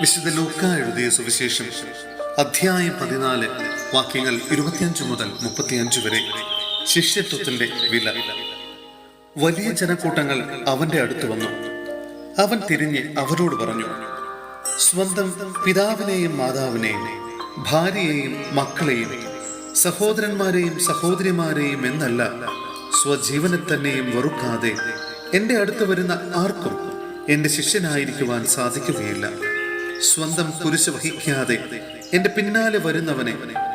വിശുദ്ധ ലൂക്ക എഴുതിയ സുവിശേഷം അധ്യായം 14 വാക്യങ്ങൾ 25 മുതൽ 35 വരെ. ശിഷ്യത്വത്തിന്റെ വില. വലിയ ജനക്കൂട്ടങ്ങൾ അവന്റെ അടുത്ത് വന്നു. അവൻ തിരിഞ്ഞ് അവരോട് പറഞ്ഞു, സ്വന്തം പിതാവിനെയും മാതാവിനെയും ഭാര്യയെയും മക്കളെയും സഹോദരന്മാരെയും സഹോദരിമാരെയും എന്നല്ല, സ്വജീവനെ തന്നെയും വെറുക്കാതെ എൻ്റെ അടുത്ത് വരുന്ന ആർക്കും എൻ്റെ ശിഷ്യനായിരിക്കുവാൻ സാധിക്കുകയില്ല. സ്വന്തം കുരിശ് വഹിക്കാതെ എൻ്റെ പിന്നാലെ വരുന്നവനെ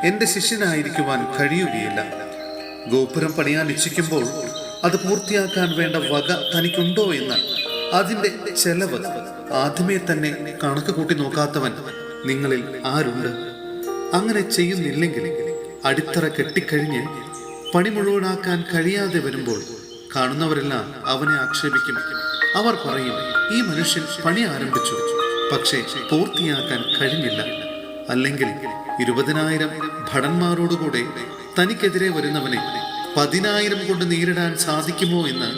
എൻ്റെ ശിഷ്യനായിരിക്കുവാൻ കഴിയുകയില്ല. ഗോപുരം പണിയാൻ ഇച്ഛിക്കുമ്പോൾ അത് പൂർത്തിയാക്കാൻ വേണ്ട വക തനിക്കുണ്ടോ എന്ന് അതിൻ്റെ ചെലവ് ആദ്യമേ തന്നെ കണക്ക് കൂട്ടി നോക്കാത്തവൻ നിങ്ങളിൽ ആരുണ്ട്? അങ്ങനെ ചെയ്യുന്നില്ലെങ്കിൽ അടിത്തറ കെട്ടിക്കഴിഞ്ഞ് പണി മുഴുവനാക്കാൻ കഴിയാതെ വരുമ്പോൾ കാണുന്നവരെല്ലാം അവനെ ആക്ഷേപിക്കും. അവർ പറയും, ഈ മനുഷ്യൻ പണി ആരംഭിച്ചു, പക്ഷേ പൂർത്തിയാക്കാൻ കഴിഞ്ഞില്ല. അല്ലെങ്കിൽ 20,000 ഭടന്മാരോടുകൂടെ തനിക്കെതിരെ വരുന്നവനെ 10,000 കൊണ്ട് നേരിടാൻ സാധിക്കുമോ എന്ന്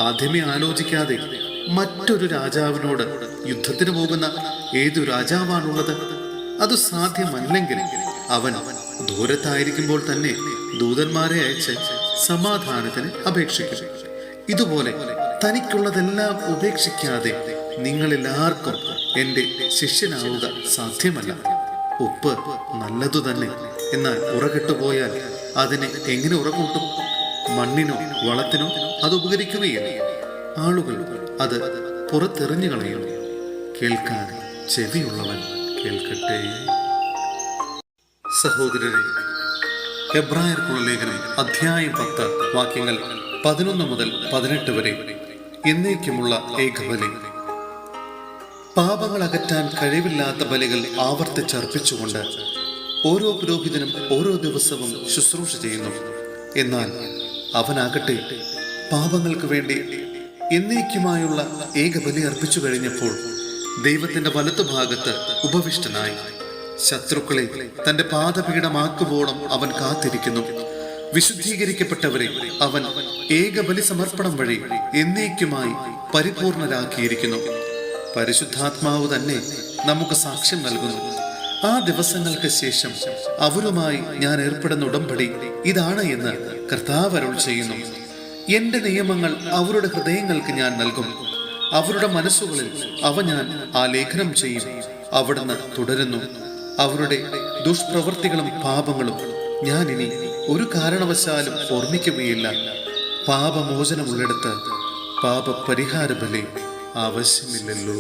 ആദ്യമേ ആലോചിക്കാതെ മറ്റൊരു രാജാവിനോട് യുദ്ധത്തിന് പോകുന്ന ഏതു രാജാവാണുള്ളത്? അത് സാധ്യമല്ലെങ്കിൽ അവൻ ദൂരത്തായിരിക്കുമ്പോൾ തന്നെ ദൂതന്മാരെ അയച്ച് സമാധാനത്തിന് അപേക്ഷിക്കും. ഇതുപോലെ തനിക്കുള്ളതെല്ലാം ഉപേക്ഷിക്കാതെ നിങ്ങളെല്ലാവർക്കും എൻ്റെ ശിഷ്യനാവുക സാധ്യമല്ല. ഉപ്പ് നല്ലതു തന്നെ, എന്നാൽ ഉറകെട്ടുപോയാൽ അതിനെ എങ്ങനെ ഉറകൂട്ടും? മണ്ണിനോ വളത്തിനോ അത് ഉപകരിക്കുകയില്ല. ആളുകൾ അത് പുറത്തെറിഞ്ഞു കളയും. കേൾക്കാൻ ചെവിയുള്ളവൻ കേൾക്കട്ടെ. സഹോദരരെ, എബ്രായർക്കുള്ള ലേഖനം അധ്യായം 10 വാക്യങ്ങൾ 11 മുതൽ 18 വരെ. എന്നേക്കുമുള്ള ഏകബലി. പാപങ്ങൾ അകറ്റാൻ കഴിവില്ലാത്ത ബലികൾ ആവർത്തിച്ചർപ്പിച്ചുകൊണ്ട് ഓരോ പുരോഹിതനും ഓരോ ദിവസവും ശുശ്രൂഷ ചെയ്യുന്നു. എന്നാൽ അവനാകട്ടെ പാപങ്ങൾക്ക് വേണ്ടി എന്നേക്കുമായുള്ള ഏകബലി അർപ്പിച്ചു കഴിഞ്ഞപ്പോൾ ദൈവത്തിന്റെ വലത്തുഭാഗത്ത് ഉപവിഷ്ടനായി. ശത്രുക്കളെ തന്റെ പാദപീഠമാക്കുവോളം അവൻ കാത്തിരിക്കുന്നു. വിശുദ്ധീകരിക്കപ്പെട്ടവരെ അവൻ ഏകബലി സമർപ്പണം വഴി എന്നേക്കുമായി പരിപൂർണരാക്കിയിരിക്കുന്നു. പരിശുദ്ധാത്മാവ് തന്നെ നമുക്ക് സാക്ഷ്യം നൽകുന്നു. ആ ദിവസങ്ങൾക്ക് ശേഷം അവരുമായി ഞാൻ ഏർപ്പെടുന്ന ഉടമ്പടി ഇതാണ് എന്ന് കർത്താവ് അരുൾ ചെയ്യുന്നു. എന്റെ നിയമങ്ങൾ അവരുടെ ഹൃദയങ്ങൾക്ക് ഞാൻ നൽകും, അവരുടെ മനസ്സുകളിൽ അവ ഞാൻ ആലേഖനം ചെയ്യും. അവിടുന്ന് തുടരുന്നു, അവരുടെ ദുഷ്പ്രവൃത്തികളും പാപങ്ങളും ഞാൻ ഇനി ഒരു കാരണവശാലും ഓർമ്മിക്കുകയില്ല. പാപമോചനമുള്ളിടത്ത് പാപപരിഹാര ബലി ആവശ്യമില്ലല്ലോ.